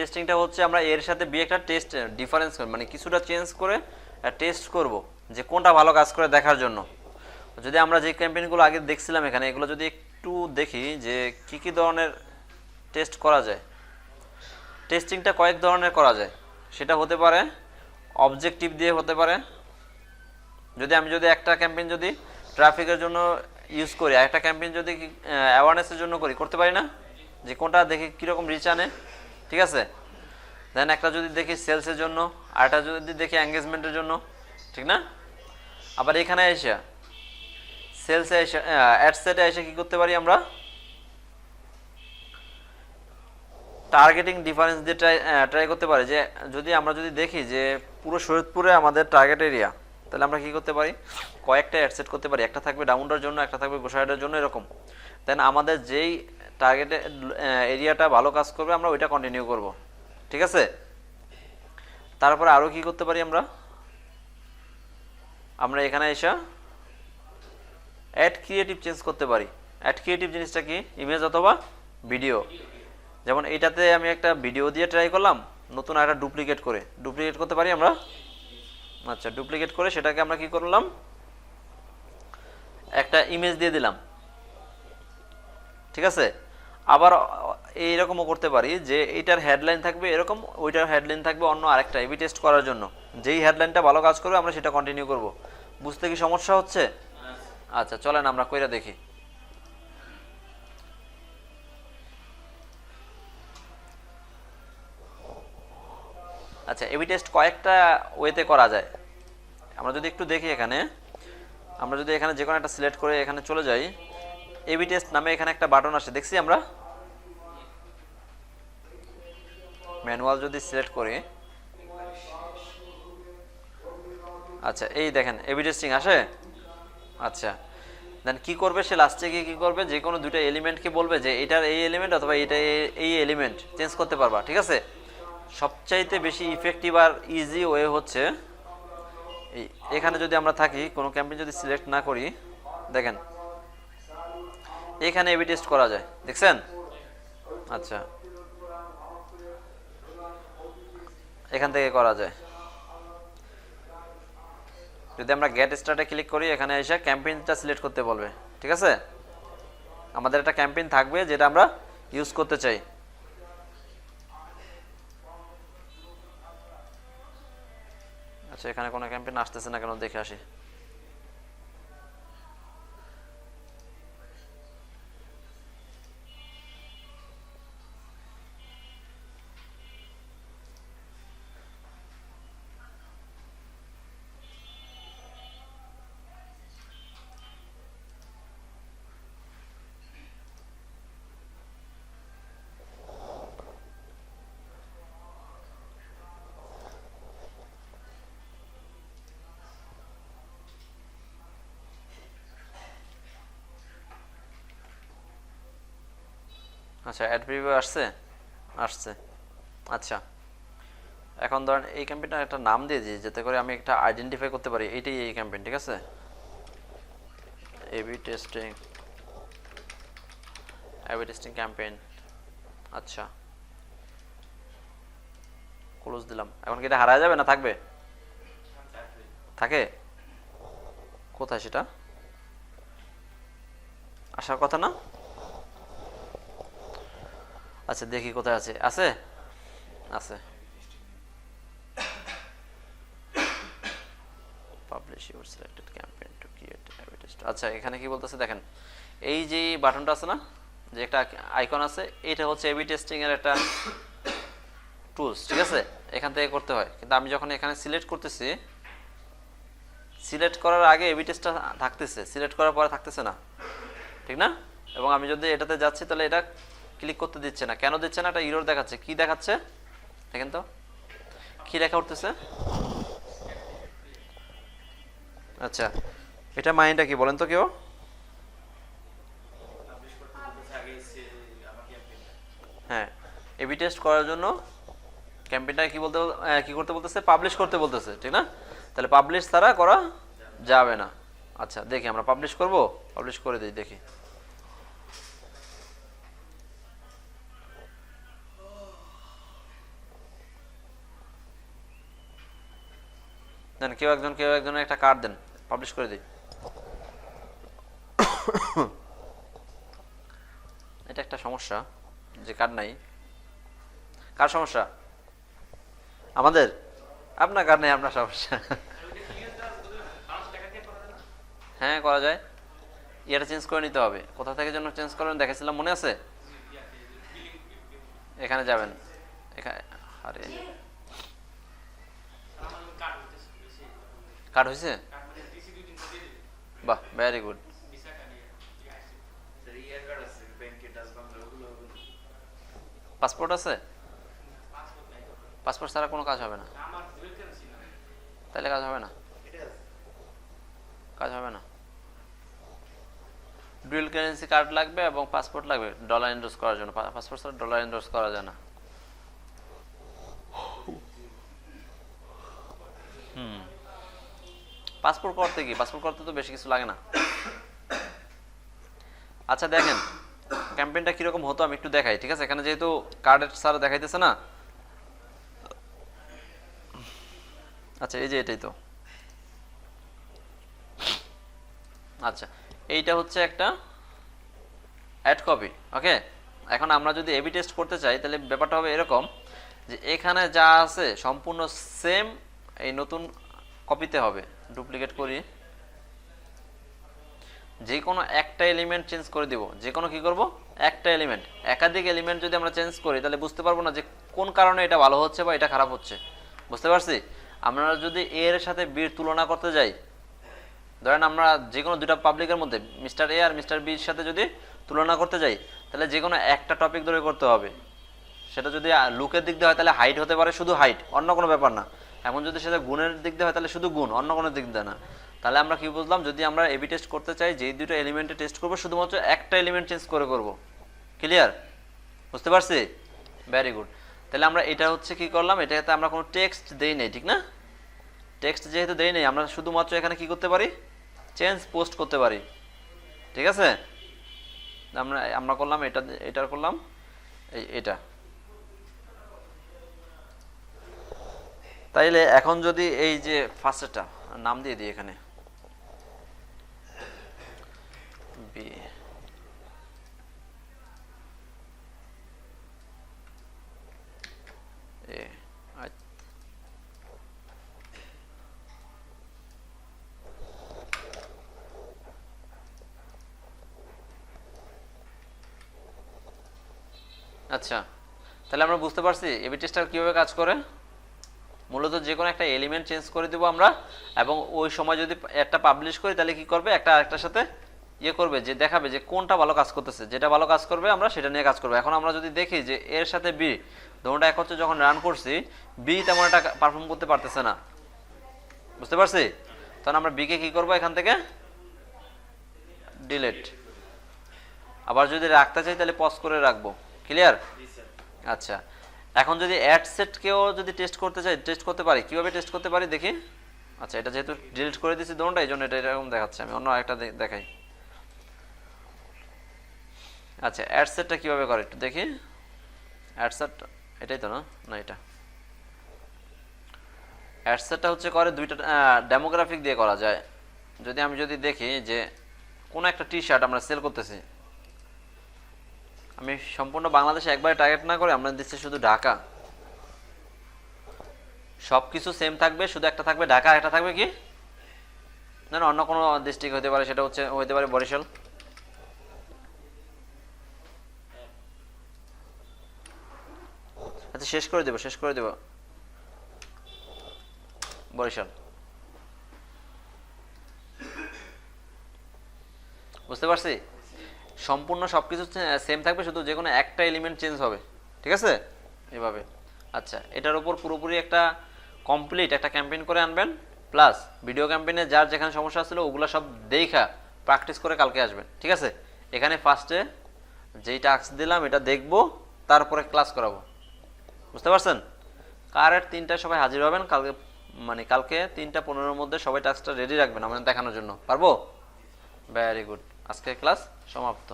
টেস্টিংটা হচ্ছে আমরা এর সাথে বি একটা টেস্ট ডিফারেন্স মানে কিছুটা চেঞ্জ করে টেস্ট করব যে কোনটা ভালো কাজ করে দেখার জন্য। যদি আমরা যে ক্যাম্পেইনগুলো আগে দেখছিলাম এখানে এগুলো যদি একটু দেখি যে কি কি ধরনের টেস্ট করা যায়। টেস্টিংটা কয়েক ধরনের করা যায়, সেটা হতে পারে অবজেক্টিভ দিয়ে হতে পারে। যদি একটা ক্যাম্পেইন যদি ট্রাফিকের জন্য ইউজ করি, একটা ক্যাম্পেইন যদি অ্যাওয়ারনেসের জন্য করতে পারি না, যে কোনটা দেখি কীরকম রিচ আনে, ঠিক আছে। দেন একটা যদি দেখি সেলসের জন্য, আর একটা যদি দেখি এঙ্গেজমেন্টের জন্য, ঠিক না। আবার এখানে এসে সেলসে এসে অ্যাড সেটে এসে কী করতে পারি আমরা, টার্গেটিং ডিফারেন্স দিয়ে ট্রাই করতে পারি। যে আমরা যদি দেখি যে পুরো শরীয়তপুরে আমাদের টার্গেট এরিয়া, তাহলে আমরা কী করতে পারি, কয়েকটা অ্যাড সেট করতে পারি। একটা থাকবে ডাউনটার জন্য, একটা থাকবে গোসাইডের জন্য, এরকম। দেন আমাদের যেই টার্গেটে এরিয়াটা ভালো কাজ করবে আমরা ওইটা কন্টিনিউ করব, ঠিক আছে। তারপরে আরও কি করতে পারি, আমরা এখানে এসে অ্যাড ক্রিয়েটিভ চেঞ্জ করতে পারি। অ্যাড ক্রিয়েটিভ জিনিসটা কি, ইমেজ অথবা ভিডিও। যেমন এইটাতে আমি একটা ভিডিও দিয়ে ট্রাই করলাম, নতুন একটা ডুপ্লিকেট করতে পারি আমরা। আচ্ছা, ডুপ্লিকেট করে সেটাকে আমরা কি করলাম, একটা ইমেজ দিয়ে দিলাম, ঠিক আছে। আবার এইরকমও করতে পারি যে এইটার হেডলাইন থাকবে এরকম, ওইটার হেডলাইন থাকবে অন্য আরেকটা, এবি টেস্ট করার জন্য। যেই হেডলাইনটা ভালো কাজ করবে আমরা সেটা কন্টিনিউ করব। বুঝতে কি সমস্যা হচ্ছে? আচ্ছা, চলেন আমরা কইরা দেখি। আচ্ছা, এবি টেস্ট কয়েকটা ওয়েতে করা যায়। আমরা যদি একটু দেখি এখানে, আমরা যদি এখানে যে কোনো একটা সিলেক্ট করে এখানে চলে যাই, এবি টেস্ট নামে এখানে একটা বাটন আসে, দেখছি আমরা। ম্যানুয়াল যদি সিলেক্ট করি, আচ্ছা এই দেখেন এবি টেস্টিং আসে। আচ্ছা, দেন কি করবে সে লাস্টে গিয়ে কি করবে, যে কোনো দুইটা এলিমেন্টকে বলবে যে এটার এই এলিমেন্ট অথবা এটা এই এলিমেন্ট চেঞ্জ করতে পারবা, ঠিক আছে। সবচাইতে বেশি ইফেক্টিভ আর ইজি ওয়ে হচ্ছে এখানে যদি আমরা থাকি, কোনো ক্যাম্পেইন যদি সিলেক্ট না করি, দেখেন এখানে এবি টেস্ট করা যায়, দেখছেন। আচ্ছা, এখান থেকে করা যায়। যদি আমরা গেট স্টার্টে ক্লিক করি, এখানে এসে ক্যাম্পেইনটা সিলেক্ট করতে বলবে, ঠিক আছে। আমাদের একটা ক্যাম্পেইন থাকবে যেটা আমরা ইউজ করতে চাই। আচ্ছা, এখানে কোনো ক্যাম্পেইন আসতেছে না কেন দেখে আসি। আচ্ছা, অ্যাড প্রিভিউ আসছে। আচ্ছা, এখন ধরেন এই ক্যাম্পেইনটার একটা নাম দিয়ে দিই, যাতে করে আমি একটা আইডেন্টিফাই করতে পারি এইটাই এই ক্যাম্পেইন, ঠিক আছে। AB testing campaign. আচ্ছা, ক্লোজ দিলাম। এখন কি এটা হারায় যাবে না থাকবে? থাকে কোথায় সেটা, আসার কথা না। আচ্ছা, দেখি কোথায় আছে। আছে। Publish your selected campaign to create AB test. আচ্ছা, এখানে কি বলতেছে দেখেন, এই যে বাটনটা আছে না, যে একটা আইকন আছে, এটা হচ্ছে এবি টেস্টিং এর একটা টুলস, ঠিক আছে। এখান থেকে করতে হয়, কিন্তু আমি যখন এখানে সিলেক্ট করতেছি, সিলেক্ট করার আগে এবি টেস্টটা থাকতেছে, সিলেক্ট করার পরে থাকতেছে না, ঠিক না। এবং আমি যদি এটাতে যাচ্ছি তাহলে এটা ক্লিক করতে দিচ্ছে না। কেন দিচ্ছে না? এটা ইরর দেখাচ্ছে। কি দেখাচ্ছে দেখেন তো, কি লেখা উঠতেছে। আচ্ছা, এটা মাইন্ডটা কি বলেন তো কেউ? হ্যাঁ, এবি টেস্ট করার জন্য ক্যাম্পেইনটা কি করতে বলতেছে, পাবলিশ করতে বলতেছে, ঠিক না। তাহলে পাবলিশ ছাড়া করা যাবে না। আচ্ছা, দেখি আমরা পাবলিশ করব, পাবলিশ করে দিই, দেখি। দেন কেউ একজনের একটা কার্ড দেন, পাবলিশ করে দিই। এটা একটা সমস্যা যে কার্ড নাই। কার সমস্যা? আমাদের? আপনার কার্ড নেই, আপনার সমস্যা। হ্যাঁ করা যায়, ইয়েটা চেঞ্জ করে নিতে হবে। কোথা থেকে যেন চেঞ্জ করবেন দেখেছিলাম, মনে আছে? এখানে যাবেন, এখানে। আরে কার্ড হয়েছে? বাহ, ভেরি গুড। পাসপোর্ট আছে? পাসপোর্ট ছাড়া কোনো কাজ হবে না। তাহলে কাজ হবে না, কাজ হবে না। ডুয়েল কারেন্সি কার্ড লাগবে এবং পাসপোর্ট লাগবে ডলার এন্ডোর্স করার জন্য। পাসপোর্ট ছাড়া ডলার এন্ডোর্স করা যায় না। পাসপোর্ট করতে কি, পাসপোর্ট করতে তো বেশি কিছু লাগে না। আচ্ছা দেখেন ক্যাম্পেইনটা কিরকম হতো আমি একটু দেখাই, ঠিক আছে? এখানে যেহেতু কার্ডের ছাড়া দেখাইতেছে না। আচ্ছা এই যে এটাই তো। আচ্ছা এইটা হচ্ছে একটা অ্যাড কপি, ওকে। এখন আমরা যদি এবি টেস্ট করতে চাই তাহলে ব্যাপারটা হবে এরকম যে এখানে যা আছে সম্পূর্ণ সেম এই নতুন কপিতে হবে। ডুপ্লিকেট করি, যে কোনো একটা এলিমেন্ট চেঞ্জ করে দিব। যে কোনো কি করব, একটা এলিমেন্ট। একাধিক এলিমেন্ট যদি আমরা চেঞ্জ করি তাহলে বুঝতে পারবো না যে কোন কারণে এটা ভালো হচ্ছে বা এটা খারাপ হচ্ছে। বুঝতে পারছি? আমরা যদি এ এর সাথে বির তুলনা করতে যাই, ধরেন আমরা যে কোনো দুটা পাবলিকের মধ্যে মিস্টার এ আর মিস্টার বির সাথে যদি তুলনা করতে যাই তাহলে যে কোনো একটা টপিক ধরে করতে হবে। সেটা যদি লুকের দিক দিয়ে হয় তাহলে হাইট হতে পারে, শুধু হাইট, অন্য কোনো ব্যাপার না। এমন যদি সেটা গুণের দিক দিয়ে হয় তাহলে শুধু গুণ, অন্য কোনো দিক দিয়ে না। তাহলে আমরা কি বুঝলাম, যদি আমরা এবি টেস্ট করতে চাই যেই দুটো এলিমেন্টে টেস্ট করবো শুধুমাত্র একটা এলিমেন্ট চেঞ্জ করে করব। ক্লিয়ার? বুঝতে পারছি? Very good. তাহলে আমরা এটা হচ্ছে কি করলাম, এটাতে আমরা কোনো টেক্সট দেই নাই, ঠিক না? টেক্সট যেহেতু দেই নাই আমরা শুধুমাত্র এখানে কি করতে পারি, চেঞ্জ পোস্ট করতে পারি, ঠিক আছে? আমরা করলাম এটা, এটার করলাম এটা। তাইলে এখন যদি এই যে ফার্স্টটা নাম দিয়ে দিই এখানে বি, এ, আচ্ছা তাহলে আমরা বুঝতে পারছি এবি টেস্টার কিভাবে কাজ করে। মূলত যে কোনো একটা এলিমেন্ট চেঞ্জ করে দেবো আমরা, এবং ওই সময় যদি একটা পাবলিশ করি তাহলে কি করবে, একটা আরেকটার সাথে ইয়ে করবে, যে দেখাবে যে কোনটা ভালো কাজ করতেছে। যেটা ভালো কাজ করবে আমরা সেটা নিয়ে কাজ করবো। এখন আমরা যদি দেখি যে এর সাথে বি দুটোটা এক হচ্ছে, যখন রান করছি বি তেমন একটা পারফর্ম করতে পারতেছে না। বুঝতে পারছি? তখন আমরা বিকে কি করবো, এখান থেকে ডিলিট। আবার যদি রাখতে চাই তাহলে পজ করে রাখবো। ক্লিয়ার? আচ্ছা এখন যদি অ্যাড সেটকেও যদি টেস্ট করতে চাই, টেস্ট করতে পারি। কিভাবে টেস্ট করতে পারি দেখি। আচ্ছা এটা যেহেতু ডিলিট করে দিয়েছি দোনটা, এই জন্য এটা এরকম দেখাচ্ছে। আমি অন্য একটা দেখাই। আচ্ছা অ্যাড সেটটা কীভাবে করে একটু দেখি। অ্যাড সেট এটাই তো, না না এটা অ্যাড সেটটা হচ্ছে করে দুইটা ডেমোগ্রাফিক দিয়ে করা যায়। যদি দেখি যে কোনো একটা টি শার্ট আমরা সেল করতেছি, আমি সম্পূর্ণ বাংলাদেশে একবারে টার্গেট না করে আমরা দিচ্ছি শুধু ঢাকা। সব কিছু সেম থাকবে, শুধু একটা থাকবে ঢাকা, একটা থাকবে কি না অন্য কোনো ডিস্ট্রিক্ট হতে পারে, সেটা হতে পারে বরিশাল। আচ্ছা শেষ করে দেব বরিশাল। বুঝতে পারছি? সম্পূর্ণ সবকিছু সেম থাকবে, শুধু যে কোনো একটা এলিমেন্ট চেঞ্জ হবে, ঠিক আছে? এভাবে। আচ্ছা এটার উপর পুরোপুরি একটা কমপ্লিট একটা ক্যাম্পেইন করে আনবেন, প্লাস ভিডিও ক্যাম্পেইনে যার যেখানে সমস্যা ছিল ওগুলো সব দেখা প্র্যাকটিস করে কালকে আসবেন, ঠিক আছে? এখানে ফার্স্টে যেই টাস্ক দিলাম এটা দেখবো, তারপরে ক্লাস করাবো। বুঝতে পারছেন? কারেক্ট 3টায় সবাই হাজির হবেন কালকে, মানে কালকে 3:15-র মধ্যে সবাই টাস্কটা রেডি রাখবেন আমাদের দেখানোর জন্য। পারবো? Very good. আজকের ক্লাস সমাপ্ত।